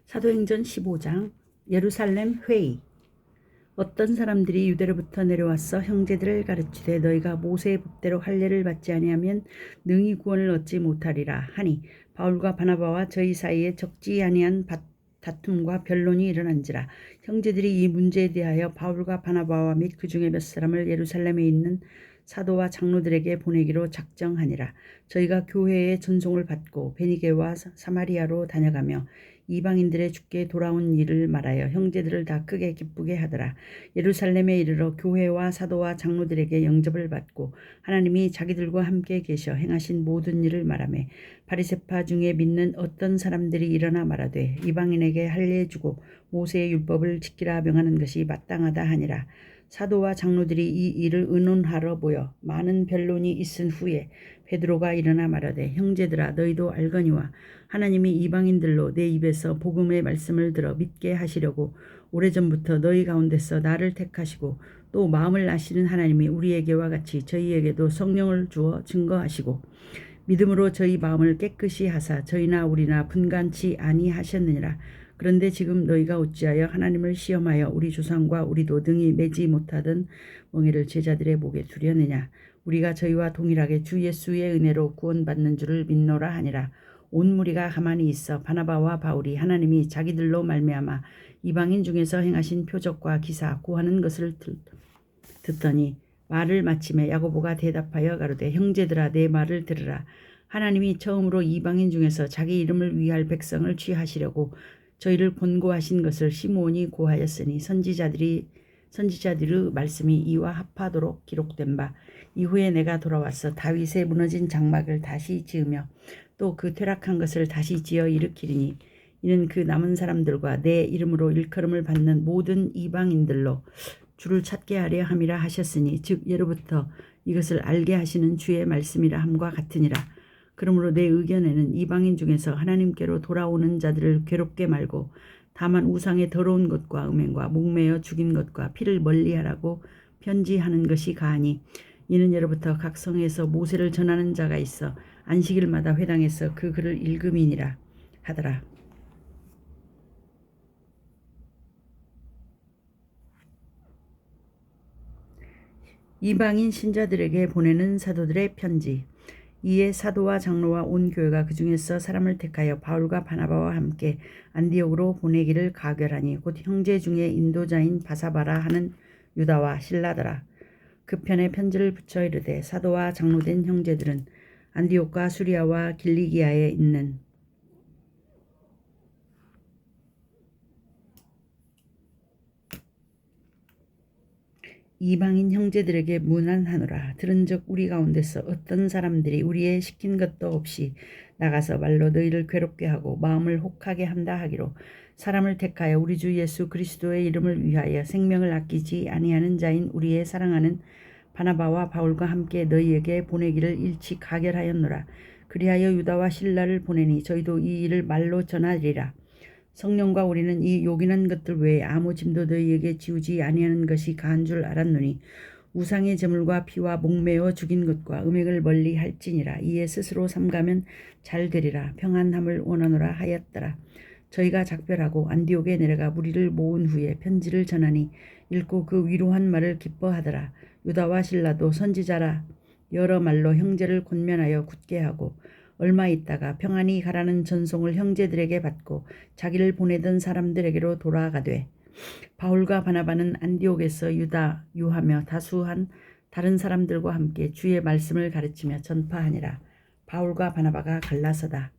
사도행전 15장 예루살렘 회의. 어떤 사람들이 유대로부터 내려와서 형제들을 가르치되 너희가 모세의 법대로 할례를 받지 아니하면 능히 구원을 얻지 못하리라 하니 바울과 바나바와 저희 사이에 적지 아니한 다툼과 변론이 일어난지라. 형제들이 이 문제에 대하여 바울과 바나바와 및 그 중에 몇 사람을 예루살렘에 있는 사도와 장로들에게 보내기로 작정하니라. 저희가 교회의 전송을 받고 베니게와 사마리아로 다녀가며 이방인들의 주께 돌아온 일을 말하여 형제들을 다 크게 기쁘게 하더라. 예루살렘에 이르러 교회와 사도와 장로들에게 영접을 받고 하나님이 자기들과 함께 계셔 행하신 모든 일을 말하며 바리새파 중에 믿는 어떤 사람들이 일어나 말하되 이방인에게 할례 주고 모세의 율법을 지키라 명하는 것이 마땅하다 하니라. 사도와 장로들이 이 일을 의논하러 모여 많은 변론이 있은 후에 베드로가 일어나 말하되 형제들아 너희도 알거니와 하나님이 이방인들로 내 입에서 복음의 말씀을 들어 믿게 하시려고 오래전부터 너희 가운데서 나를 택하시고 또 마음을 아시는 하나님이 우리에게와 같이 저희에게도 성령을 주어 증거하시고 믿음으로 저희 마음을 깨끗이 하사 저희나 우리나 분간치 아니하셨느니라. 그런데 지금 너희가 어찌하여 하나님을 시험하여 우리 조상과 우리도 능히 매지 못하던 멍에를 제자들의 목에 두려느냐. 우리가 저희와 동일하게 주 예수의 은혜로 구원받는 줄을 믿노라 하니라. 온 무리가 가만히 있어 바나바와 바울이 하나님이 자기들로 말미암아 이방인 중에서 행하신 표적과 기사 구하는 것을 듣더니 말을 마침에 야고보가 대답하여 가로되 형제들아 내 말을 들으라. 하나님이 처음으로 이방인 중에서 자기 이름을 위할 백성을 취하시려고 저희를 권고하신 것을 시므온이 고하였으니 선지자들의 말씀이 이와 합하도록 기록된 바 이후에 내가 돌아와서 다윗의 무너진 장막을 다시 지으며 또 그 퇴락한 것을 다시 지어 일으키리니 이는 그 남은 사람들과 내 이름으로 일컬음을 받는 모든 이방인들로 주를 찾게 하려 함이라 하셨으니 즉 예로부터 이것을 알게 하시는 주의 말씀이라 함과 같으니라. 그러므로 내 의견에는 이방인 중에서 하나님께로 돌아오는 자들을 괴롭게 말고 다만 우상의 더러운 것과 음행과 목매어 죽인 것과 피를 멀리하라고 편지하는 것이 가하니 이는 예로부터 각 성에서 모세를 전하는 자가 있어 안식일마다 회당에서 그 글을 읽음이니라 하더라. 이방인 신자들에게 보내는 사도들의 편지. 이에 사도와 장로와 온 교회가 그 중에서 사람을 택하여 바울과 바나바와 함께 안디옥으로 보내기를 가결하니 곧 형제 중에 인도자인 바사바라 하는 유다와 실라더라. 그 편에 편지를 붙여 이르되 사도와 장로된 형제들은 안디옥과 수리아와 길리기아에 있는 이방인 형제들에게 문안하노라. 들은즉 우리 가운데서 어떤 사람들이 우리의 시킨 것도 없이 나가서 말로 너희를 괴롭게 하고 마음을 혹하게 한다 하기로 사람을 택하여 우리 주 예수 그리스도의 이름을 위하여 생명을 아끼지 아니하는 자인 우리의 사랑하는 바나바와 바울과 함께 너희에게 보내기를 일찍 가결하였노라. 그리하여 유다와 실라를 보내니 저희도 이 일을 말로 전하리라. 성령과 우리는 이 요긴한 것들 외에 아무 짐도 너희에게 지우지 아니하는 것이 가한 줄 알았노니 우상의 제물과 피와 목매어 죽인 것과 음행을 멀리 할지니라. 이에 스스로 삼가면 잘 되리라. 평안함을 원하노라 하였더라. 저희가 작별하고 안디옥에 내려가 무리를 모은 후에 편지를 전하니 읽고 그 위로한 말을 기뻐하더라. 유다와 실라도 선지자라 여러 말로 형제를 권면하여 굳게 하고 얼마 있다가 평안히 가라는 전송을 형제들에게 받고 자기를 보내던 사람들에게로 돌아가되 바울과 바나바는 안디옥에서 유하며 다수한 다른 사람들과 함께 주의 말씀을 가르치며 전파하니라. 바울과 바나바가 갈라서다.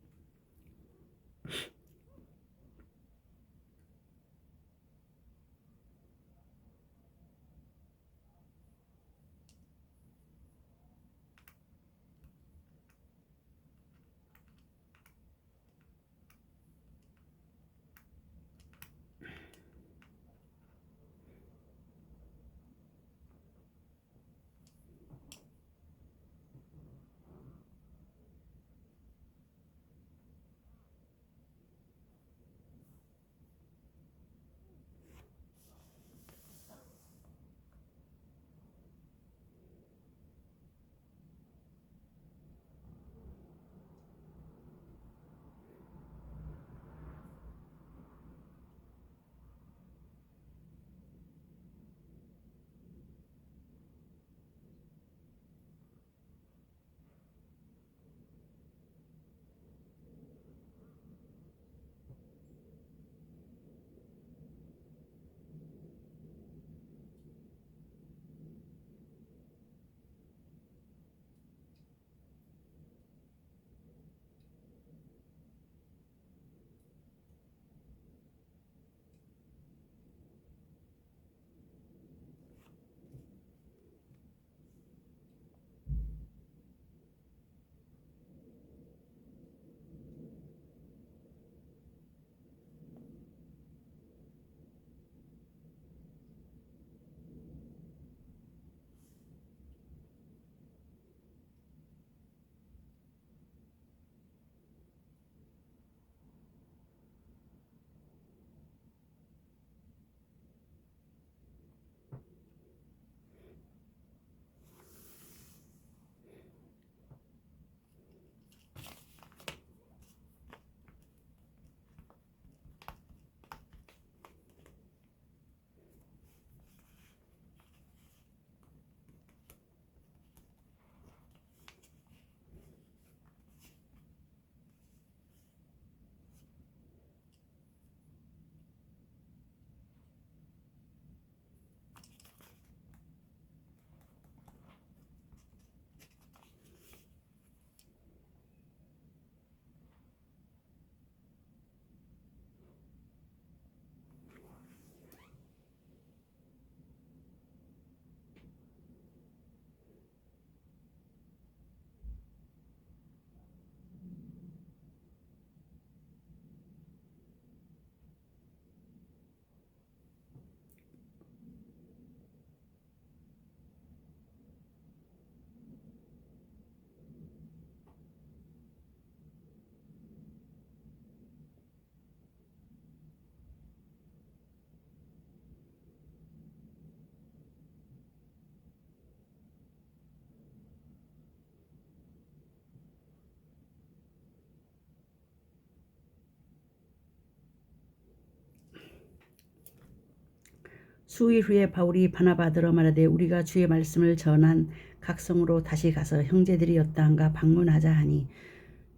수일 후에 바울이 바나바더러 말하되 우리가 주의 말씀을 전한 각성으로 다시 가서 형제들이 어떠한가 방문하자 하니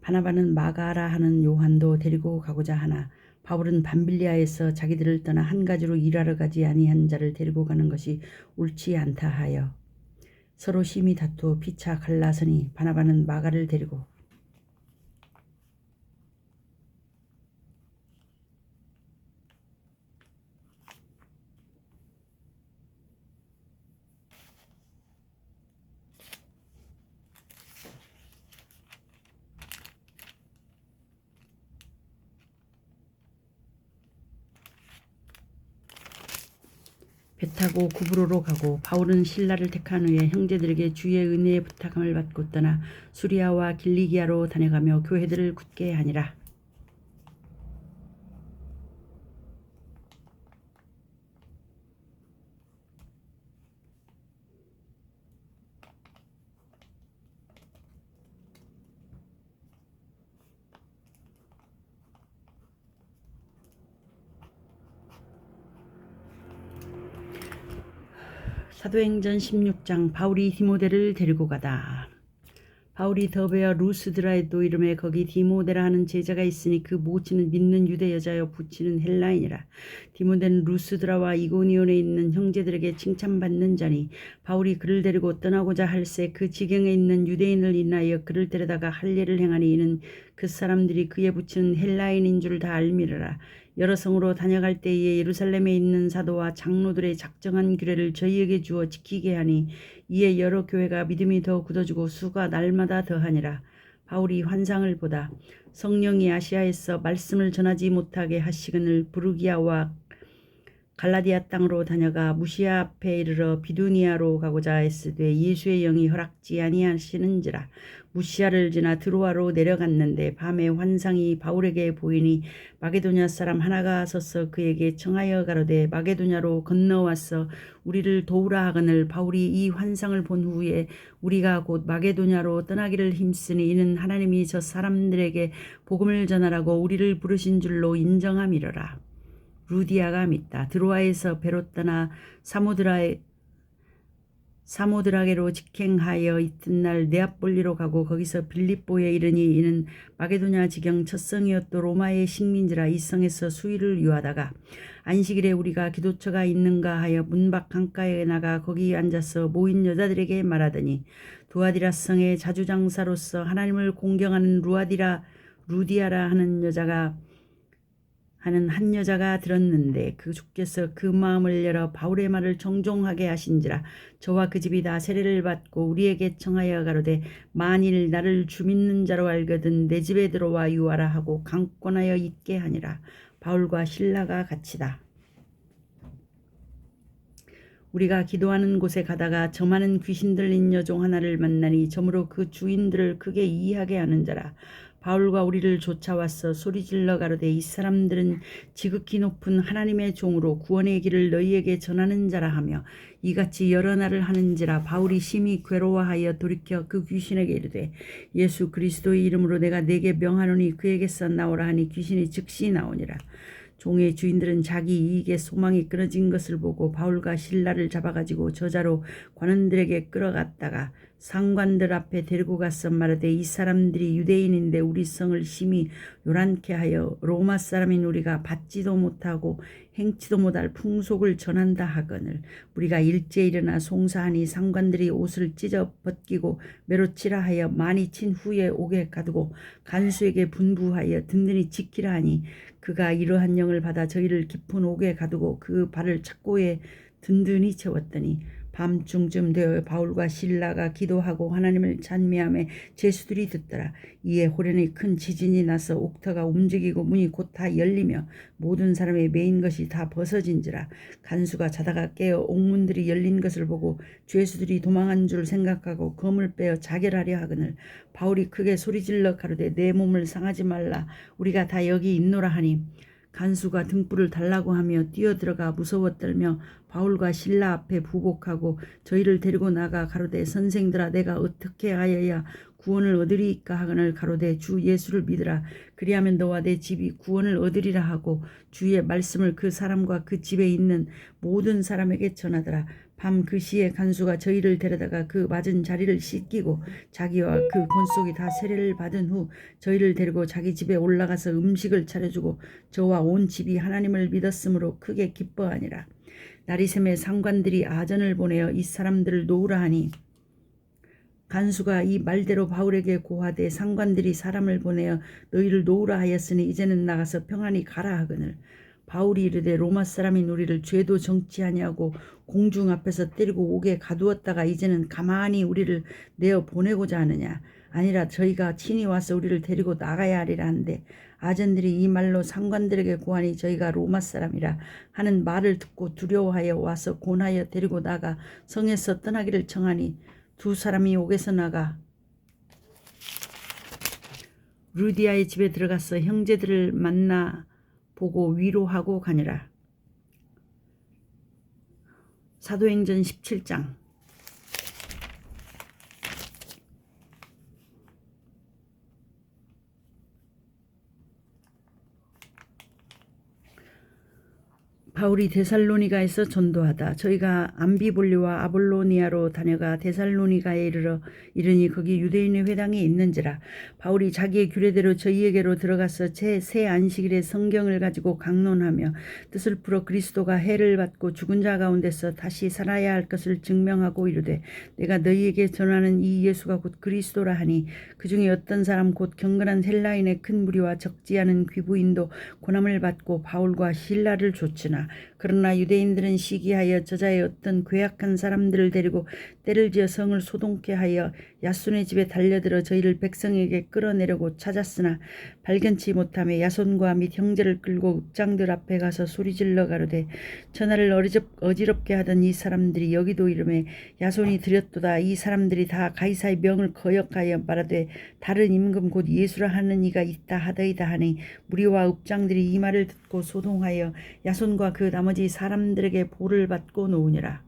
바나바는 마가라 하는 요한도 데리고 가고자 하나 바울은 밤빌리아에서 자기들을 떠나 한 가지로 일하러 가지 아니한 자를 데리고 가는 것이 옳지 않다 하여 서로 심히 다투어 피차 갈라서니 바나바는 마가를 데리고 배 타고 구브로로 가고 바울은 실라를 택한 후에 형제들에게 주의 은혜의 부탁함을 받고 떠나 수리아와 길리기아로 다녀가며 교회들을 굳게 하니라. 사도행전 16장 바울이 디모데를 데리고 가다. 바울이 더베어 루스드라에도 이름에 거기 디모데라 하는 제자가 있으니 그 모친은 믿는 유대 여자여 부친은 헬라인이라. 디모데는 루스드라와 이고니온에 있는 형제들에게 칭찬받는 자니 바울이 그를 데리고 떠나고자 할새 그 지경에 있는 유대인을 인하여 그를 데려다가 할례를 행하니 이는 그 사람들이 그의 부친은 헬라인인 줄 다 알미르라. 여러 성으로 다녀갈 때에 예루살렘에 있는 사도와 장로들의 작정한 규례를 저희에게 주어 지키게 하니 이에 여러 교회가 믿음이 더 굳어지고 수가 날마다 더하니라. 바울이 환상을 보다 성령이 아시아에서 말씀을 전하지 못하게 하시거늘 부르기아와 갈라디아 땅으로 다녀가 무시아 앞에 이르러 비두니아로 가고자 했으되 예수의 영이 허락지 아니하시는지라. 무시아를 지나 드로아로 내려갔는데 밤에 환상이 바울에게 보이니 마게도냐 사람 하나가 서서 그에게 청하여 가로되 마게도냐로 건너와서 우리를 도우라 하거늘 바울이 이 환상을 본 후에 우리가 곧 마게도냐로 떠나기를 힘쓰니 이는 하나님이 저 사람들에게 복음을 전하라고 우리를 부르신 줄로 인정함이러라. 루디아가 믿다. 드로아에서 배로 떠나 사모드라게로 직행하여 이튿날 네아폴리로 가고 거기서 빌립보에 이르니 이는 마게도냐 지경 첫 성이었도 로마의 식민지라. 이 성에서 수일을 유하다가 안식일에 우리가 기도처가 있는가 하여 문밖 강가에 나가 거기 앉아서 모인 여자들에게 말하더니 두아디라 성의 자주장사로서 하나님을 공경하는 루디아라 하는 한 여자가 들었는데 그 주께서 그 마음을 열어 바울의 말을 정종하게 하신지라. 저와 그 집이 다 세례를 받고 우리에게 청하여 가로되 만일 나를 주 믿는 자로 알거든 내 집에 들어와 유하라 하고 강권하여 있게 하니라. 바울과 실라가 같이다. 우리가 기도하는 곳에 가다가 저 많은 귀신 들린 여종 하나를 만나니 저무로 그 주인들을 크게 이해하게 하는 자라. 바울과 우리를 쫓아와서 소리질러 가로되 이 사람들은 지극히 높은 하나님의 종으로 구원의 길을 너희에게 전하는 자라 하며 이같이 여러 날을 하는지라. 바울이 심히 괴로워하여 돌이켜 그 귀신에게 이르되 예수 그리스도의 이름으로 내가 네게 명하노니 그에게서 나오라 하니 귀신이 즉시 나오니라. 종의 주인들은 자기 이익의 소망이 끊어진 것을 보고 바울과 실라를 잡아가지고 저자로 관원들에게 끌어갔다가 상관들 앞에 데리고 가서 말하되 이 사람들이 유대인인데 우리 성을 심히 요란케 하여 로마 사람인 우리가 받지도 못하고 행치도 못할 풍속을 전한다 하거늘 우리가 일제에 일어나 송사하니 상관들이 옷을 찢어 벗기고 매로치라 하여 많이 친 후에 옥에 가두고 간수에게 분부하여 든든히 지키라 하니 그가 이러한 영을 받아 저희를 깊은 옥에 가두고 그 발을 착고에 든든히 채웠더니 밤중쯤 되어 바울과 실라가 기도하고 하나님을 찬미하며 제수들이 듣더라. 이에 호련히 큰 지진이 나서 옥터가 움직이고 문이 곧 다 열리며 모든 사람의 매인 것이 다 벗어진지라. 간수가 자다가 깨어 옥문들이 열린 것을 보고 죄수들이 도망한 줄 생각하고 검을 빼어 자결하려 하거늘 바울이 크게 소리질러 가로되 내 몸을 상하지 말라 우리가 다 여기 있노라 하니 간수가 등불을 달라고 하며 뛰어들어가 무서워 떨며 바울과 실라 앞에 부복하고 저희를 데리고 나가 가로되 선생들아 내가 어떻게 하여야 구원을 얻으리이까 하거늘 가로되 주 예수를 믿으라. 그리하면 너와 내 집이 구원을 얻으리라 하고 주의 말씀을 그 사람과 그 집에 있는 모든 사람에게 전하더라. 밤 그 시에 간수가 저희를 데려다가 그 맞은 자리를 씻기고 자기와 그 권속이 다 세례를 받은 후 저희를 데리고 자기 집에 올라가서 음식을 차려주고 저와 온 집이 하나님을 믿었으므로 크게 기뻐하니라. 날이 새매 상관들이 아전을 보내어 이 사람들을 놓으라 하니 간수가 이 말대로 바울에게 고하되 상관들이 사람을 보내어 너희를 놓으라 하였으니 이제는 나가서 평안히 가라 하거늘 바울이 이르되 로마 사람인 우리를 죄도 정치 아니하고 공중 앞에서 때리고 옥에 가두었다가 이제는 가만히 우리를 내어 보내고자 하느냐. 아니라 저희가 친히 와서 우리를 데리고 나가야 하리라 한데 아전들이 이 말로 상관들에게 고하니 저희가 로마 사람이라 하는 말을 듣고 두려워하여 와서 곤하여 데리고 나가 성에서 떠나기를 청하니 두 사람이 옥에서 나가 루디아의 집에 들어가서 형제들을 만나 보고 위로하고 가니라. 사도행전 17장. 바울이 데살로니가에서 전도하다. 저희가 암비볼리와 아볼로니아로 다녀가 데살로니가에 이르니 거기 유대인의 회당이 있는지라. 바울이 자기의 규례대로 저희에게로 들어가서 새 안식일에 성경을 가지고 강론하며 뜻을 풀어 그리스도가 해를 받고 죽은 자 가운데서 다시 살아야 할 것을 증명하고 이르되 내가 너희에게 전하는 이 예수가 곧 그리스도라 하니 그 중에 어떤 사람 곧 경건한 헬라인의 큰 무리와 적지 않은 귀부인도 고난을 받고 바울과 실라를 좇으나 그러나 유대인들은 시기하여 저자의 어떤 괴악한 사람들을 데리고 때를 지어 성을 소동케 하여 야손의 집에 달려들어 저희를 백성에게 끌어내려고 찾았으나 발견치 못하며 야손과 및 형제를 끌고 읍장들 앞에 가서 소리질러 가로되 전하를 어지럽게 하던 이 사람들이 여기도 이르매 야손이 드렸도다. 이 사람들이 다 가이사의 명을 거역하여 말하되 다른 임금 곧 예수라 하는 이가 있다 하더이다 하니 무리와 읍장들이 이 말을 듣고 소동하여 야손과 그 나머지 사람들에게 보를 받고 놓으니라.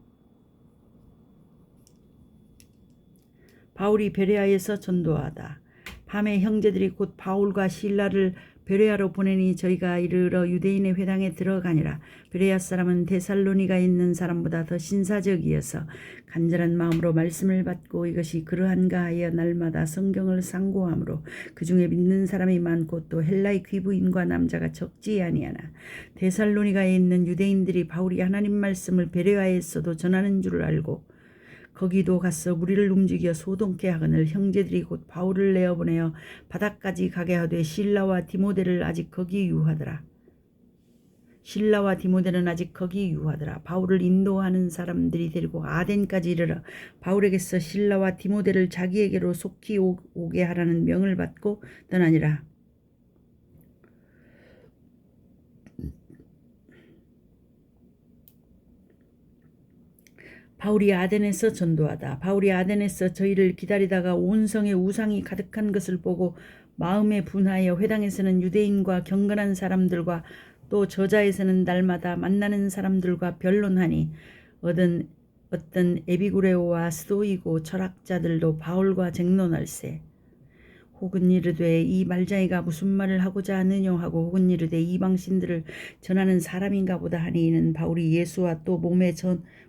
바울이 베레아에서 전도하다. 밤에 형제들이 곧 바울과 실라를 베레아로 보내니 저희가 이르러 유대인의 회당에 들어가니라. 베레아 사람은 데살로니가에 있는 사람보다 더 신사적이어서 간절한 마음으로 말씀을 받고 이것이 그러한가 하여 날마다 성경을 상고하므로 그 중에 믿는 사람이 많고 또 헬라의 귀부인과 남자가 적지 아니하나 데살로니가에 있는 유대인들이 바울이 하나님 말씀을 베레아에서도 전하는 줄을 알고 거기도 가서 무리를 움직여 소동케 하거늘 형제들이 곧 바울을 내어보내어 바다까지 가게 하되 실라와 디모데는 아직 거기 유하더라. 바울을 인도하는 사람들이 데리고 아덴까지 이르러 바울에게서 실라와 디모데를 자기에게로 속히 오게 하라는 명을 받고 떠나니라. 바울이 아덴에서 전도하다. 바울이 아덴에서 저희를 기다리다가 온 성에 우상이 가득한 것을 보고 마음에 분하여 회당에서는 유대인과 경건한 사람들과 또 저자에서는 날마다 만나는 사람들과 변론하니 어떤 에비구레오와 스도이고 철학자들도 바울과 쟁론할세. 혹은 이르되 이 말자이가 무슨 말을 하고자 하느냐 하고 혹은 이르되 이방신들을 전하는 사람인가 보다 하니 이는 바울이 예수와 또 몸의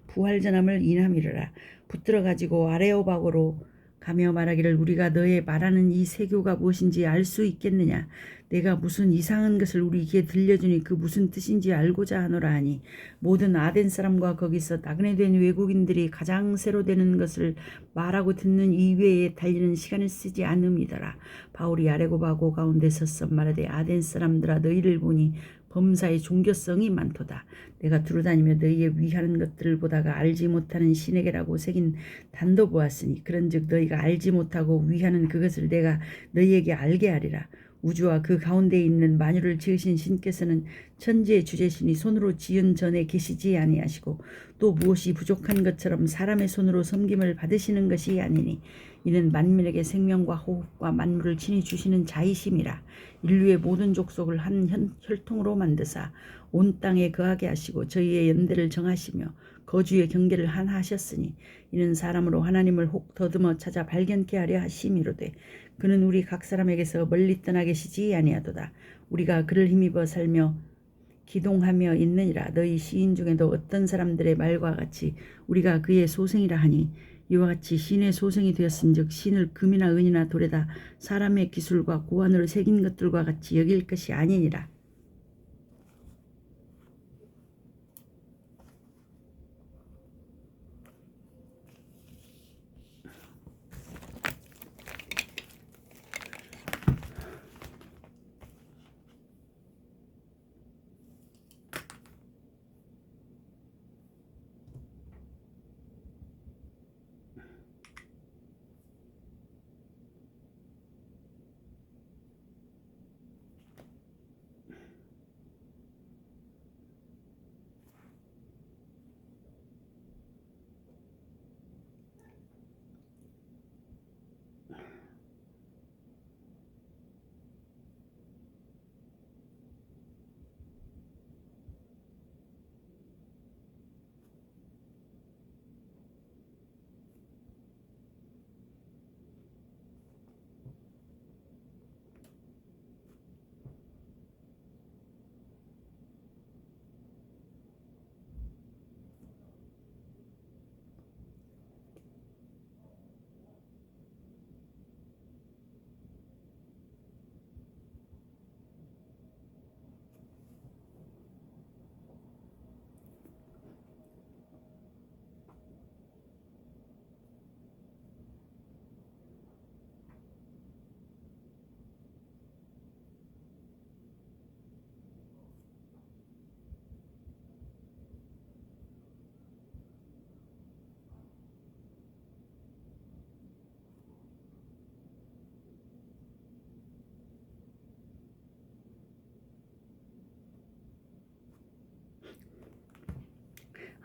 부활 전함을 인함이르라. 붙들어 가지고 아레오바고로 가며 말하기를 우리가 너의 말하는 이 세교가 무엇인지 알 수 있겠느냐. 내가 무슨 이상한 것을 우리 귀에 들려주니 그 무슨 뜻인지 알고자 하노라 하니 모든 아덴 사람과 거기서 나그네 된 외국인들이 가장 새로 되는 것을 말하고 듣는 이외에 달리는 시간을 쓰지 않음이더라. 바울이 아레고바고 가운데 서서 말하되 아덴 사람들아 너희를 보니 범사의 종교성이 많도다. 내가 두루다니며 너희의 위하는 것들을 보다가 알지 못하는 신에게라고 새긴 단도 보았으니 그런즉 너희가 알지 못하고 위하는 그것을 내가 너희에게 알게 하리라. 우주와 그 가운데 있는 만유를 지으신 신께서는 천지의 주제신이 손으로 지은 전에 계시지 아니하시고 또 무엇이 부족한 것처럼 사람의 손으로 섬김을 받으시는 것이 아니니 이는 만민에게 생명과 호흡과 만물을 친히 주시는 자이심이라. 인류의 모든 족속을 한 혈통으로 만드사 온 땅에 거하게 하시고 저희의 연대를 정하시며 거주의 경계를 하나 하셨으니 이는 사람으로 하나님을 혹 더듬어 찾아 발견케 하려 하심이로되 그는 우리 각 사람에게서 멀리 떠나 계시지 아니하도다. 우리가 그를 힘입어 살며 기동하며 있느니라. 너희 시인 중에도 어떤 사람들의 말과 같이 우리가 그의 소생이라 하니 이와 같이 신의 소생이 되었은즉 신을 금이나 은이나 돌에다 사람의 기술과 고안으로 새긴 것들과 같이 여길 것이 아니니라.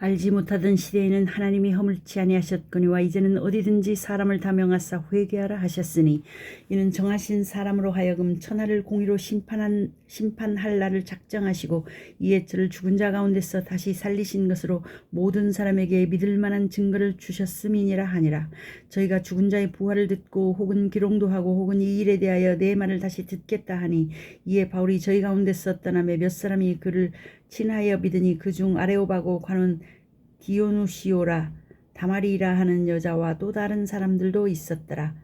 알지 못하던 시대에는 하나님이 허물지 아니하셨거니와 이제는 어디든지 사람을 다 명하사 회개하라 하셨으니 이는 정하신 사람으로 하여금 천하를 공의로 심판할 날을 작정하시고 이에 저를 죽은 자 가운데서 다시 살리신 것으로 모든 사람에게 믿을 만한 증거를 주셨음이니라 하니라. 저희가 죽은 자의 부활을 듣고 혹은 기롱도 하고 혹은 이 일에 대하여 내 말을 다시 듣겠다 하니 이에 바울이 저희 가운데서 떠나며 몇 사람이 그를 친하여 믿으니 그중 아레오바고 관원 디오누시오라 다마리라 하는 여자와 또 다른 사람들도 있었더라.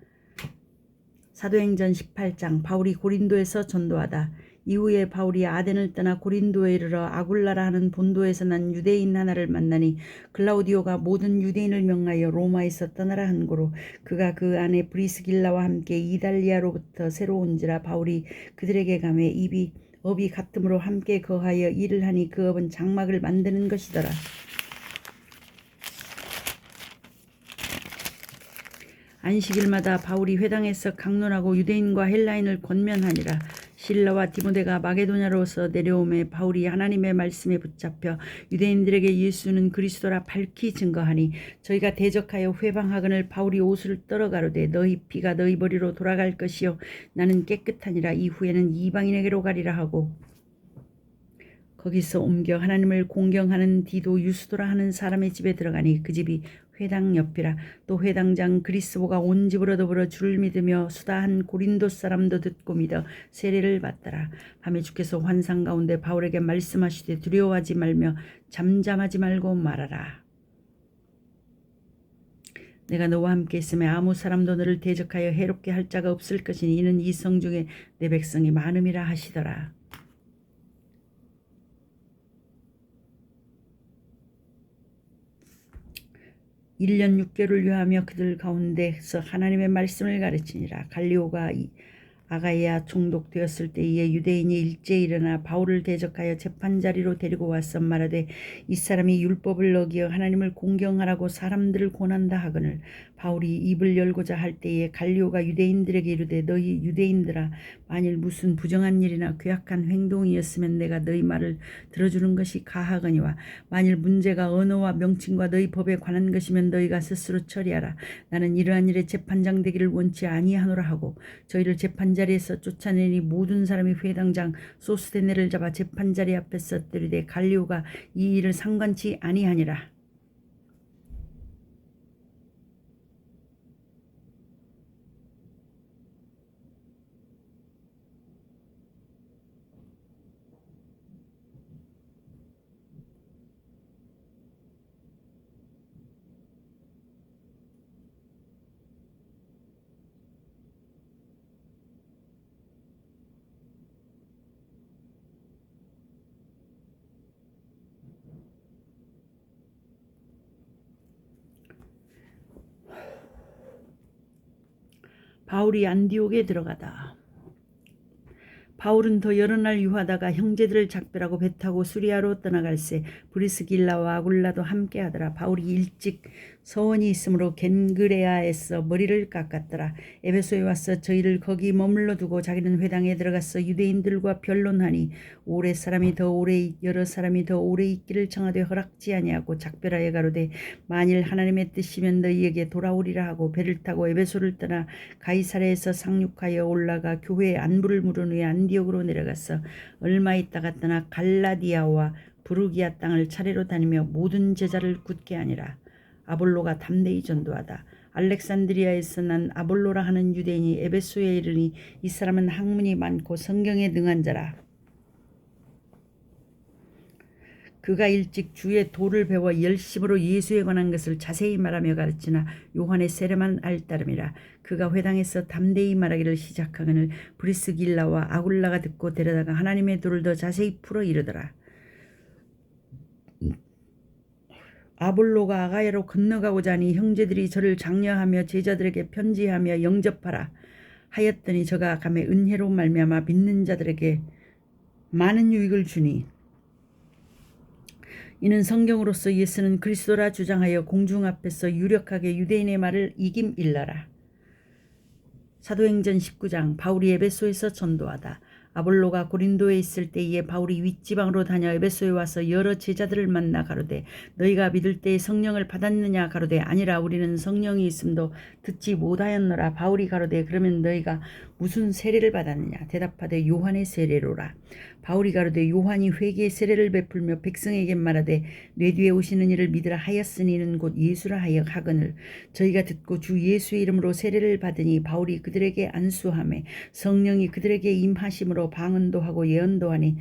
사도행전 18장. 바울이 고린도에서 전도하다. 이후에 바울이 아덴을 떠나 고린도에 이르러 아굴라라 하는 본도에서 난 유대인 하나를 만나니 글라우디오가 모든 유대인을 명하여 로마에서 떠나라 한 고로 그가 그 안에 브리스길라와 함께 이달리아로부터 새로 온지라. 바울이 그들에게 가매 업이 같음으로 함께 거하여 일을 하니 그 업은 장막을 만드는 것이더라. 안식일마다 바울이 회당에서 강론하고 유대인과 헬라인을 권면하니라. 실라와 디모데가 마게도냐로서 내려오매 바울이 하나님의 말씀에 붙잡혀 유대인들에게 예수는 그리스도라 밝히 증거하니 저희가 대적하여 회방하거늘 바울이 옷을 떨어가로되 너희 피가 너희 머리로 돌아갈 것이요 나는 깨끗하니라. 이후에는 이방인에게로 가리라 하고 거기서 옮겨 하나님을 공경하는 디도 유스도라 하는 사람의 집에 들어가니 그 집이 회당 옆이라. 또 회당장 그리스보가 온 집으로 더불어 주를 믿으며 수다한 고린도 사람도 듣고 믿어 세례를 받더라. 밤에 주께서 환상 가운데 바울에게 말씀하시되 두려워하지 말며 잠잠하지 말고 말하라. 내가 너와 함께 있으며 아무 사람도 너를 대적하여 해롭게 할 자가 없을 것이니 이는 이 성 중에 내 백성이 많음이라 하시더라. 1년 6개월을 요하며 그들 가운데서 하나님의 말씀을 가르치니라. 갈리오가 아가이아 총독되었을 때에 유대인이 일제히 일어나 바울을 대적하여 재판자리로 데리고 와서 말하되 이 사람이 율법을 어기어 하나님을 공경하라고 사람들을 권한다 하거늘 바울이 입을 열고자 할 때에 갈리오가 유대인들에게 이르되 너희 유대인들아 만일 무슨 부정한 일이나 괴악한 행동이었으면 내가 너희 말을 들어주는 것이 가하거니와 만일 문제가 언어와 명칭과 너희 법에 관한 것이면 너희가 스스로 처리하라. 나는 이러한 일에 재판장 되기를 원치 아니하노라 하고 저희를 재판자리에서 쫓아내니 모든 사람이 회당장 소스데네를 잡아 재판자리 앞에서 때리되 갈리오가 이 일을 상관치 아니하니라. 바울이 안디옥에 들어가다. 바울은 더 여러 날 유하다가 형제들을 작별하고 배 타고 수리아로 떠나갈새 브리스길라와 아굴라도 함께하더라. 바울이 일찍 서원이 있으므로 겐그레아에서 머리를 깎았더라. 에베소에 와서 저희를 거기 머물러 두고 자기는 회당에 들어가서 유대인들과 변론하니 오래 사람이 더 오래 여러 사람이 더 오래 있기를 청하되 허락지 아니하고 작별하여 가로되 만일 하나님의 뜻이면 너희에게 돌아오리라 하고 배를 타고 에베소를 떠나 가이사랴에서 상륙하여 올라가 교회에 안부를 물은 후에 안디옥으로 내려가서 얼마 있다가 떠나 갈라디아와 부르기아 땅을 차례로 다니며 모든 제자를 굳게 하니라. 아볼로가 담대히 전도하다. 알렉산드리아에서 난 아볼로라 하는 유대인이 에베소에 이르니 이 사람은 학문이 많고 성경에 능한 자라. 그가 일찍 주의 도를 배워 열심으로 예수에 관한 것을 자세히 말하며 가르치나 요한의 세례만 알 따름이라. 그가 회당에서 담대히 말하기를 시작하거늘 브리스길라와 아굴라가 듣고 데려다가 하나님의 도를 더 자세히 풀어 이르더라. 아볼로가 아가야로 건너가고자 하니 형제들이 저를 장려하며 제자들에게 편지하며 영접하라 하였더니 저가 감에 은혜로 말미암아 믿는 자들에게 많은 유익을 주니 이는 성경으로서 예수는 그리스도라 주장하여 공중 앞에서 유력하게 유대인의 말을 이김일러라. 사도행전 19장 바울이 에베소에서 전도하다. 아볼로가 고린도에 있을 때에 바울이 윗지방으로 다녀 에베소에 와서 여러 제자들을 만나 가로되 너희가 믿을 때에 성령을 받았느냐 가로되 아니라 우리는 성령이 있음도 듣지 못하였노라. 바울이 가로되 그러면 너희가 무슨 세례를 받았느냐 대답하되 요한의 세례로라. 바울이 가로되 요한이 회개의 세례를 베풀며 백성에게 말하되 뇌 뒤에 오시는 이를 믿으라 하였으니 이는 곧 예수라 하여 하거늘 저희가 듣고 주 예수의 이름으로 세례를 받으니 바울이 그들에게 안수하매 성령이 그들에게 임하심으로 방언도 하고 예언도 하니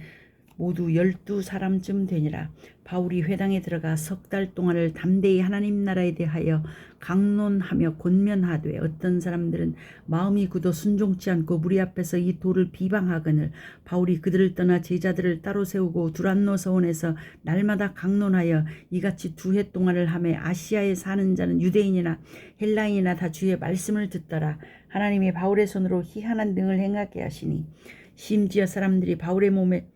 모두 12사람쯤 되니라. 바울이 회당에 들어가 석 달 동안을 담대히 하나님 나라에 대하여 강론하며 권면하되 어떤 사람들은 마음이 굳어 순종치 않고 무리 앞에서 이 도를 비방하거늘 바울이 그들을 떠나 제자들을 따로 세우고 두란노 서원에서 날마다 강론하여 이같이 2해 동안을 하매 아시아에 사는 자는 유대인이나 헬라인이나 다 주의 말씀을 듣더라. 하나님이 바울의 손으로 희한한 등을 행하게 하시니 심지어 사람들이 바울의 몸에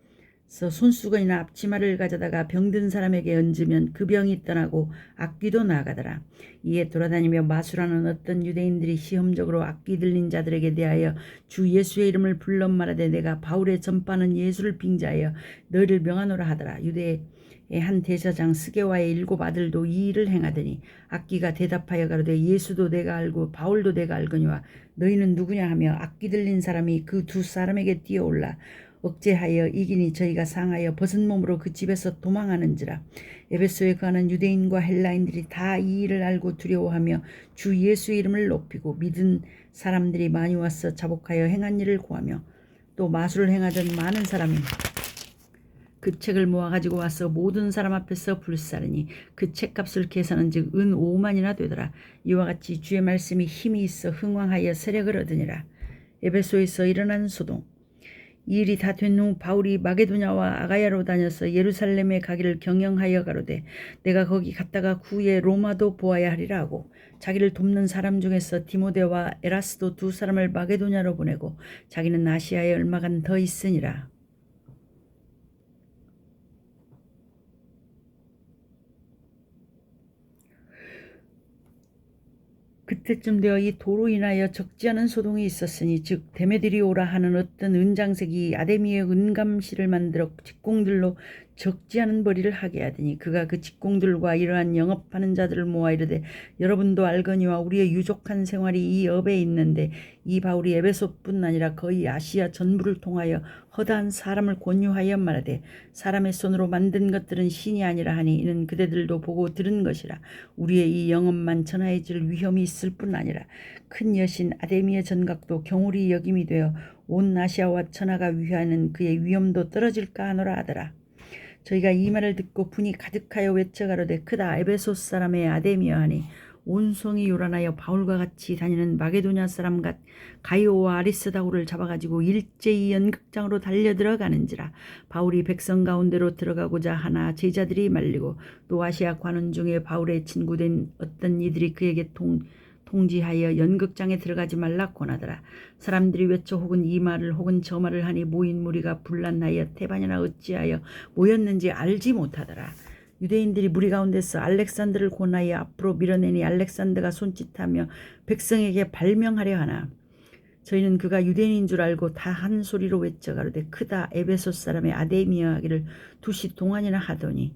손수건이나 앞치마를 가져다가 병든 사람에게 얹으면 그 병이 떠나고 악귀도 나가더라. 이에 돌아다니며 마술하는 어떤 유대인들이 시험적으로 악귀 들린 자들에게 대하여 주 예수의 이름을 불러 말하되 내가 바울의 전파하는 예수를 빙자하여 너희를 명하노라 하더라. 유대의 한 대제사장 스게와의 7 아들도 이 일을 행하더니 악귀가 대답하여 가로되 예수도 내가 알고 바울도 내가 알거니와 너희는 누구냐 하며 악귀 들린 사람이 그 2 사람에게 뛰어올라 억제하여 이기니 저희가 상하여 벗은 몸으로 그 집에서 도망하는지라. 에베소에 거하는 유대인과 헬라인들이 다 이 일을 알고 두려워하며 주 예수의 이름을 높이고 믿은 사람들이 많이 와서 자복하여 행한 일을 고하며 또 마술을 행하던 많은 사람이 그 책을 모아가지고 와서 모든 사람 앞에서 불사르니 그 책값을 계산한즉 은 5만이나 되더라. 이와 같이 주의 말씀이 힘이 있어 흥왕하여 세력을 얻으니라. 에베소에서 일어난 소동. 이 일이 다 된 후 바울이 마게도냐와 아가야로 다녀서 예루살렘에 가기를 경영하여 가로되 내가 거기 갔다가 후에 로마도 보아야 하리라 하고 자기를 돕는 사람 중에서 디모데와 에라스도 두 사람을 마게도냐로 보내고 자기는 아시아에 얼마간 더 있으니라. 그때쯤 되어 이 도로 인하여 적지 않은 소동이 있었으니 즉 데메드리오라 하는 어떤 은장색이 아데미의 은감실을 만들어 직공들로 적지 않은 벌이를 하게 하더니 그가 그 직공들과 이러한 영업하는 자들을 모아 이르되 여러분도 알거니와 우리의 유족한 생활이 이 업에 있는데 이 바울이 에베소뿐 아니라 거의 아시아 전부를 통하여 허다한 사람을 권유하여 말하되 사람의 손으로 만든 것들은 신이 아니라 하니 이는 그대들도 보고 들은 것이라. 우리의 이 영업만 전하해질 위험이 있을 뿐 아니라 큰 여신 아데미의 전각도 경홀히 여김이 되어 온 아시아와 천하가 위하는 그의 위엄도 떨어질까 하노라 하더라. 저희가 이 말을 듣고 분이 가득하여 외쳐가로되 크다 에베소 사람의 아데미여 하니 온 성이 요란하여 바울과 같이 다니는 마게도냐 사람 가이오와 아리스다고를 잡아가지고 일제히 연극장으로 달려들어가는지라. 바울이 백성 가운데로 들어가고자 하나 제자들이 말리고 또 아시아 관원 중에 바울의 친구된 어떤 이들이 그에게 통지하여 연극장에 들어가지 말라 권하더라. 사람들이 외쳐 혹은 이 말을 혹은 저 말을 하니 모인 무리가 분란하여 태반이나 어찌하여 모였는지 알지 못하더라. 유대인들이 무리 가운데서 알렉산더를 권하여 앞으로 밀어내니 알렉산더가 손짓하며 백성에게 발명하려 하나 저희는 그가 유대인인 줄 알고 다 한 소리로 외쳐 가로되 크다 에베소 사람의 아데미어 하기를 두시 동안이나 하더니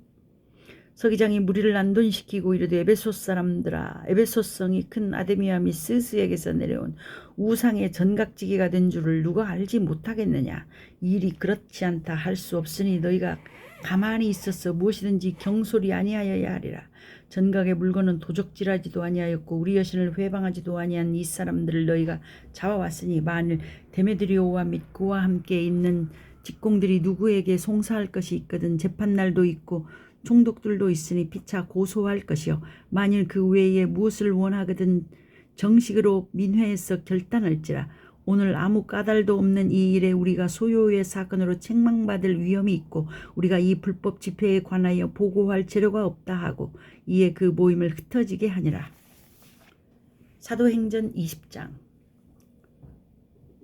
서기장이 무리를 난동시키고 이르되 에베소 사람들아 에베소 성이 큰 아데미아 및 스스에게서 내려온 우상의 전각지기가 된 줄을 누가 알지 못하겠느냐. 이 일이 그렇지 않다 할 수 없으니 너희가 가만히 있어서 무엇이든지 경솔이 아니하여야 하리라. 전각의 물건은 도적질하지도 아니하였고 우리 여신을 회방하지도 아니한 이 사람들을 너희가 잡아왔으니 만일 데메드리오와 및 그와 함께 있는 직공들이 누구에게 송사할 것이 있거든 재판날도 있고 총독들도 있으니 피차 고소할 것이요 만일 그 외에 무엇을 원하거든 정식으로 민회에서 결단할지라. 오늘 아무 까닭도 없는 이 일에 우리가 소요의 사건으로 책망받을 위험이 있고 우리가 이 불법 집회에 관하여 보고할 재료가 없다 하고 이에 그 모임을 흩어지게 하니라. 사도행전 20장.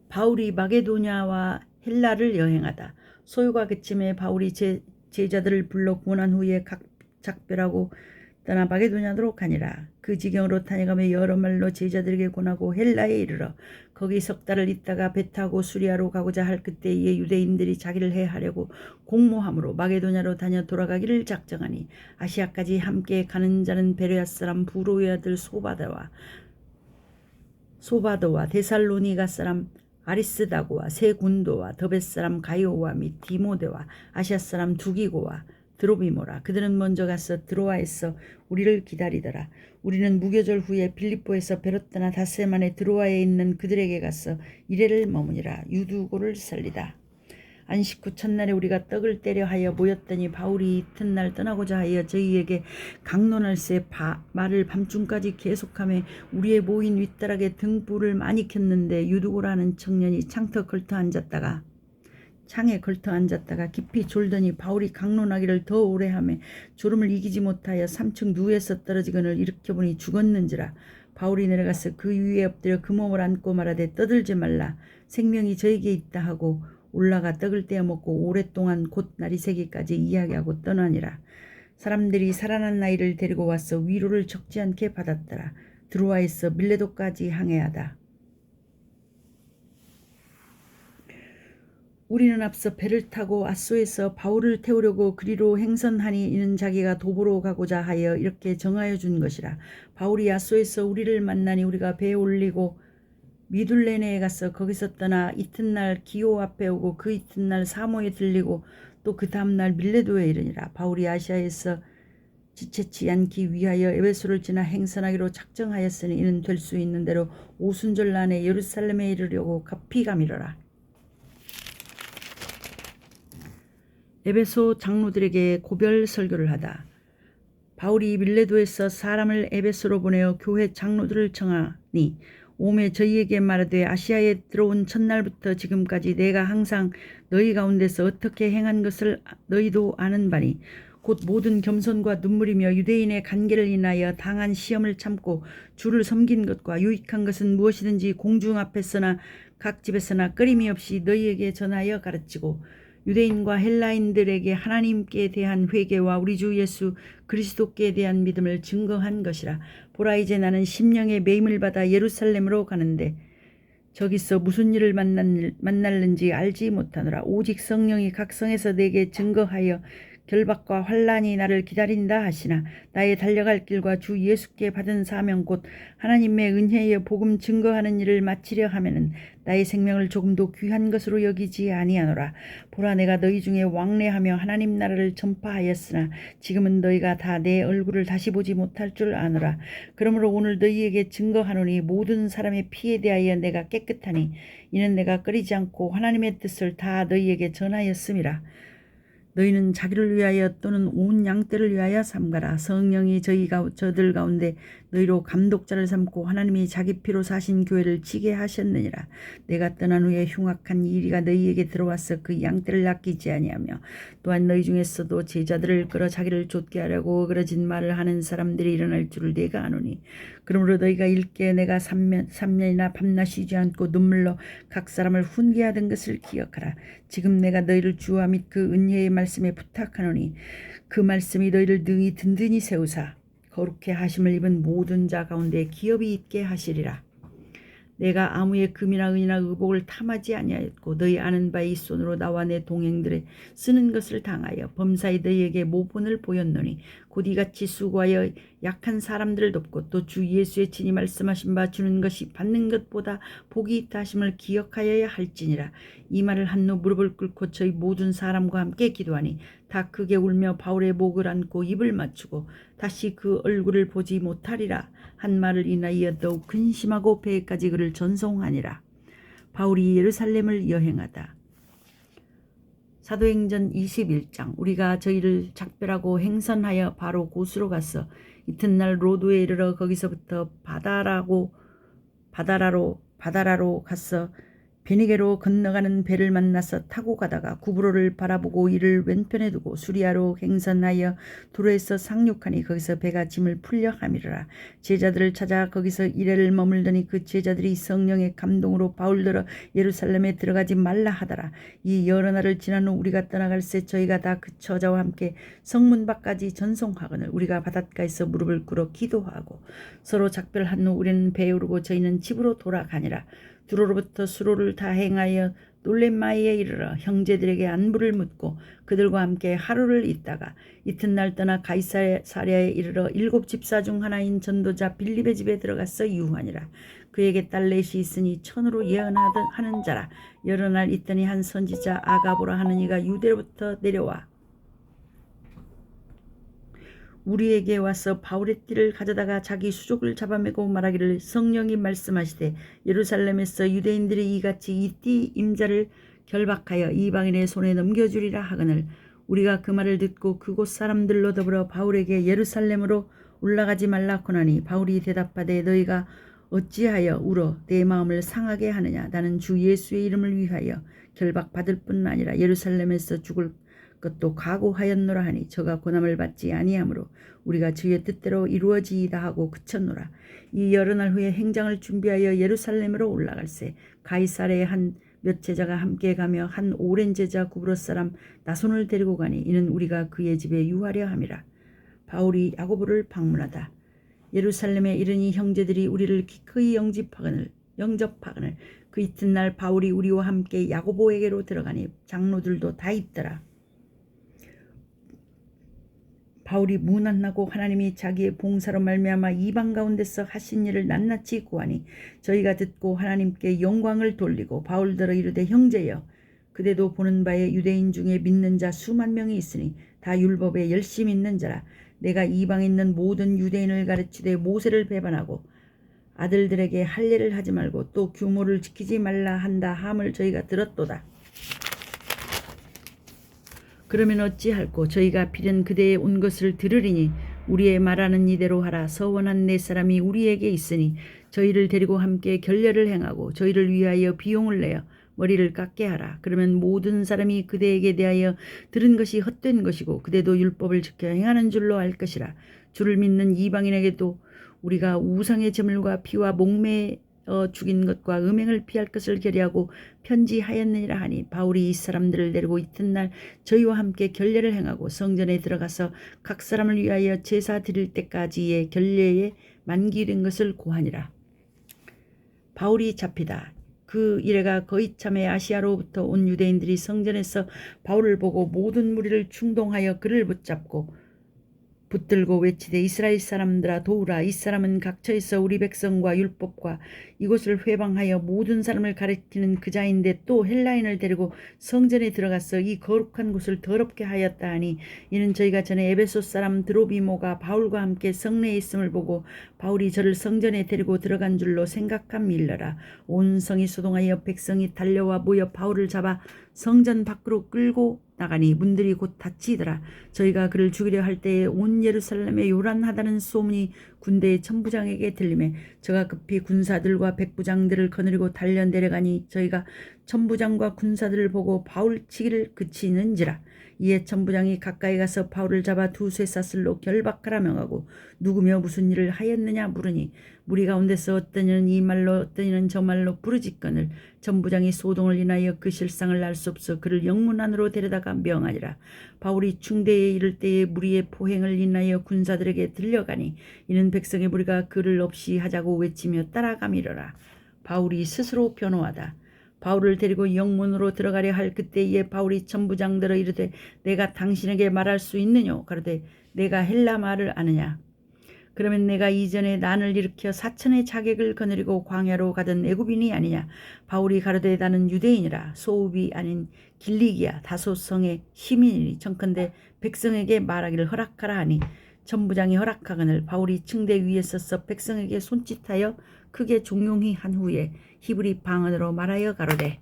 바울이 마게도냐와 헬라를 여행하다 소요가 그침에 바울이 제자들을 불러 권한 후에 각 작별하고 떠나 마게도냐로 가니라. 그 지경으로 다녀가며 여러 말로 제자들에게 권하고 헬라에 이르러 거기 석 달을 있다가 배 타고 수리아로 가고자 할 그때에 유대인들이 자기를 해하려고 공모함으로 마게도냐로 다녀 돌아가기를 작정하니 아시아까지 함께 가는 자는 베레아 사람 부로의 아들 소바도와 데살로니가 사람 아리스다고와 세 군도와 더벳 사람 가이오와 및 디모데와 아시아 사람 두기고와 드로비모라. 그들은 먼저 가서 드로아에서 우리를 기다리더라. 우리는 무교절 후에 빌립보에서 배로 떠나 닷새 만에 드로아에 있는 그들에게 가서 이레를 머무니라. 유두고를 살리다. 안식 후 첫날에 우리가 떡을 때려 하여 모였더니 바울이 이튿날 떠나고자 하여 저희에게 강론할새 말을 밤중까지 계속하며 우리의 모인 윗다락에 등불을 많이 켰는데 유두고라는 청년이 창에 걸터 앉았다가 깊이 졸더니 바울이 강론하기를 더 오래 하며 졸음을 이기지 못하여 3층 누에서 떨어지거늘 일으켜보니 죽었는지라. 바울이 내려가서 그 위에 엎드려 그 몸을 안고 말하되 떠들지 말라 생명이 저에게 있다 하고 올라가 떡을 떼어 먹고 오랫동안 곧 날이 새기까지 이야기하고 떠나니라. 사람들이 살아난 나이를 데리고 와서 위로를 적지 않게 받았더라. 드로아에서 밀레도까지 항해하다. 우리는 앞서 배를 타고 아소에서 바울을 태우려고 그리로 행선하니 이는 자기가 도보로 가고자 하여 이렇게 정하여 준 것이라. 바울이 아소에서 우리를 만나니 우리가 배에 올리고 미둘레네에 가서 거기서 떠나 이튿날 기오 앞에 오고 그 이튿날 사모에 들리고 또 그 다음날 밀레도에 이르니라. 바울이 아시아에서 지체치 않기 위하여 에베소를 지나 행선하기로 작정하였으니 이는 될 수 있는 대로 오순절 안에 예루살렘에 이르려고 급히 가미러라. 에베소 장로들에게 고별 설교를 하다. 바울이 밀레도에서 사람을 에베소로 보내어 교회 장로들을 청하니 오매 저희에게 말하되 아시아에 들어온 첫날부터 지금까지 내가 항상 너희 가운데서 어떻게 행한 것을 너희도 아는 바니 곧 모든 겸손과 눈물이며 유대인의 간계를 인하여 당한 시험을 참고 주를 섬긴 것과 유익한 것은 무엇이든지 공중 앞에서나 각 집에서나 끊임이 없이 너희에게 전하여 가르치고 유대인과 헬라인들에게 하나님께 대한 회개와 우리 주 예수 그리스도께 대한 믿음을 증거한 것이라. 보라, 이제 나는 심령의 매임을 받아 예루살렘으로 가는데 저기서 무슨 일을 만날는지 알지 못하노라. 오직 성령이 각 성에서 내게 증거하여 결박과 환란이 나를 기다린다 하시나 나의 달려갈 길과 주 예수께 받은 사명 곧 하나님의 은혜의 복음 증거하는 일을 마치려 하면은 나의 생명을 조금도 귀한 것으로 여기지 아니하노라. 보라, 내가 너희 중에 왕래하며 하나님 나라를 전파하였으나 지금은 너희가 다 내 얼굴을 다시 보지 못할 줄 아노라. 그러므로 오늘 너희에게 증거하노니 모든 사람의 피에 대하여 내가 깨끗하니 이는 내가 꺼리지 않고 하나님의 뜻을 다 너희에게 전하였음이라. 너희는 자기를 위하여 또는 온 양떼를 위하여 삼가라. 성령이 저들 가운데 너희로 감독자를 삼고 하나님이 자기 피로 사신 교회를 지게 하셨느니라. 내가 떠난 후에 흉악한 이리가 너희에게 들어와서 그 양떼를 낚이지 아니하며 또한 너희 중에서도 제자들을 끌어 자기를 쫓게 하려고 그러진 말을 하는 사람들이 일어날 줄을 내가 아노니 그러므로 너희가 일깨 내가 3년이나 밤낮 쉬지 않고 눈물로 각 사람을 훈계하던 것을 기억하라. 지금 내가 너희를 주와 및 그 은혜의 말씀에 부탁하노니 그 말씀이 너희를 능히 든든히 세우사 거룩해 하심을 입은 모든 자 가운데 기업이 있게 하시리라. 내가 아무의 금이나 은이나 의복을 탐하지 아니하였고 너희 아는 바의 손으로 나와 내 동행들의 쓰는 것을 당하여 범사에 너희에게 모본을 보였노니 곧 이같이 수고하여 약한 사람들을 돕고 또 주 예수의 친히 말씀하신 바 주는 것이 받는 것보다 복이 있다 하심을 기억하여야 할지니라. 이 말을 한 후 무릎을 꿇고 저희 모든 사람과 함께 기도하니 다 크게 울며 바울의 목을 안고 입을 맞추고 다시 그 얼굴을 보지 못하리라 한 말을 인하여 더욱 근심하고 배에까지 그를 전송하니라. 바울이 예루살렘을 여행하다. 사도행전 21장. 우리가 저희를 작별하고 행선하여 바로 곳으로 갔어. 이튿날 로도에 이르러 거기서부터 바다라로 갔어. 베니게로 건너가는 배를 만나서 타고 가다가 구브로를 바라보고 이를 왼편에 두고 수리아로 행선하여 두로에서 상륙하니 거기서 배가 짐을 풀려 함이라. 제자들을 찾아 거기서 이래를 머물더니 그 제자들이 성령의 감동으로 바울더러 예루살렘에 들어가지 말라 하더라. 이 여러 날을 지난 후 우리가 떠나갈새 저희가 다 그 저자와 함께 성문 밖까지 전송하거늘 우리가 바닷가에서 무릎을 꿇어 기도하고 서로 작별한 후 우리는 배에 오르고 저희는 집으로 돌아가니라. 두로로부터 수로를 다 행하여 놀렘마이에 이르러 형제들에게 안부를 묻고 그들과 함께 하루를 있다가 이튿날 떠나 가이사랴에 이르러 7 집사 중 하나인 전도자 빌립의 집에 들어가서 유하니라. 그에게 딸 넷이 있으니 천으로 예언하는 자라. 여러 날 있더니 한 선지자 아가보라 하는 이가 유대로부터 내려와 우리에게 와서 바울의 띠를 가져다가 자기 수족을 잡아매고 말하기를 성령이 말씀하시되 예루살렘에서 유대인들이 이같이 이 띠 임자를 결박하여 이방인의 손에 넘겨주리라 하거늘 우리가 그 말을 듣고 그곳 사람들로 더불어 바울에게 예루살렘으로 올라가지 말라 고나니 바울이 대답하되 너희가 어찌하여 울어 내 마음을 상하게 하느냐. 나는 주 예수의 이름을 위하여 결박받을 뿐 아니라 예루살렘에서 죽을 것도 각오하였노라 하니 저가 고난을 받지 아니하므로 우리가 주의 뜻대로 이루어지이다 하고 그쳤노라. 이 여러 날 후에 행장을 준비하여 예루살렘으로 올라갈새 가이사랴에 한 몇 제자가 함께 가며 한 오랜 제자 구브로 사람 나손을 데리고 가니 이는 우리가 그의 집에 유하려 함이라. 바울이 야고보를 방문하다. 예루살렘에 이르니 형제들이 우리를 기꺼이 영접하거늘 그 이튿날 바울이 우리와 함께 야고보에게로 들어가니 장로들도 다 있더라. 바울이 문안하고 하나님이 자기의 봉사로 말미암아 이방 가운데서 하신 일을 낱낱이 구하니 저희가 듣고 하나님께 영광을 돌리고 바울더러 이르되 형제여 그대도 보는 바에 유대인 중에 믿는 자 수만 명이 있으니 다 율법에 열심히 있는 자라. 내가 이방에 있는 모든 유대인을 가르치되 모세를 배반하고 아들들에게 할례를 하지 말고 또 규모를 지키지 말라 한다 함을 저희가 들었도다. 그러면 어찌할꼬 저희가 필연 그대에 온 것을 들으리니 우리의 말하는 이대로 하라. 서원한 네 사람이 우리에게 있으니 저희를 데리고 함께 결례를 행하고 저희를 위하여 비용을 내어 머리를 깎게 하라. 그러면 모든 사람이 그대에게 대하여 들은 것이 헛된 것이고 그대도 율법을 지켜 행하는 줄로 알 것이라. 주를 믿는 이방인에게도 우리가 우상의 제물과 피와 목매어 죽인 것과 음행을 피할 것을 결의하고 편지하였느니라 하니, 바울이 이 사람들을 데리고 이튿날 저희와 함께 결례를 행하고 성전에 들어가서 각 사람을 위하여 제사 드릴 때까지의 결례에 만기된 것을 고하니라. 바울이 잡히다. 그 이래가 거의 참에 아시아로부터 온 유대인들이 성전에서 바울을 보고 모든 무리를 충동하여 그를 붙들고 외치되, 이스라엘 사람들아 도우라. 이 사람은 각처에서 우리 백성과 율법과 이곳을 회방하여 모든 사람을 가리키는 그자인데 또 헬라인을 데리고 성전에 들어가서 이 거룩한 곳을 더럽게 하였다 하니, 이는 저희가 전에 에베소 사람 드로비모가 바울과 함께 성내에 있음을 보고 바울이 저를 성전에 데리고 들어간 줄로 생각함일러라. 온 성이 소동하여 백성이 달려와 모여 바울을 잡아 성전 밖으로 끌고 나가니 문들이 곧 닫히더라. 저희가 그를 죽이려 할 때에 온 예루살렘에 요란하다는 소문이 군대의 천부장에게 들리매 저가 급히 군사들과 백부장들을 거느리고 달려 내려가니, 저희가 천부장과 군사들을 보고 바울 치기를 그치는지라. 이에 천부장이 가까이 가서 바울을 잡아 두 쇠사슬로 결박하라 명하고, 누구며 무슨 일을 하였느냐 물으니, 무리 가운데서 어떤 이는 이 말로 어떤 이는 저 말로 부르짖거늘 천부장이 소동을 인하여 그 실상을 알 수 없어 그를 영문 안으로 데려다가 명하니라. 바울이 충대에 이를 때에 무리의 포행을 인하여 군사들에게 들려가니, 이는 백성의 무리가 그를 없이 하자고 외치며 따라가미러라. 바울이 스스로 변호하다. 바울을 데리고 영문으로 들어가려 할 그때에 바울이 천부장들어 이르되, 내가 당신에게 말할 수 있느뇨? 가로되, 내가 헬라 말을 아느냐? 그러면 내가 이전에 난을 일으켜 사천의 자객을 거느리고 광야로 가던 애굽인이 아니냐? 바울이 가로되, 나는 유대인이라 소읍이 아닌 길리기야 다소성의 시민이니 청컨대 백성에게 말하기를 허락하라 하니, 천부장이 허락하거늘 바울이 층대 위에 서서 백성에게 손짓하여 크게 종용히 한 후에 히브리 방언으로 말하여 가로되,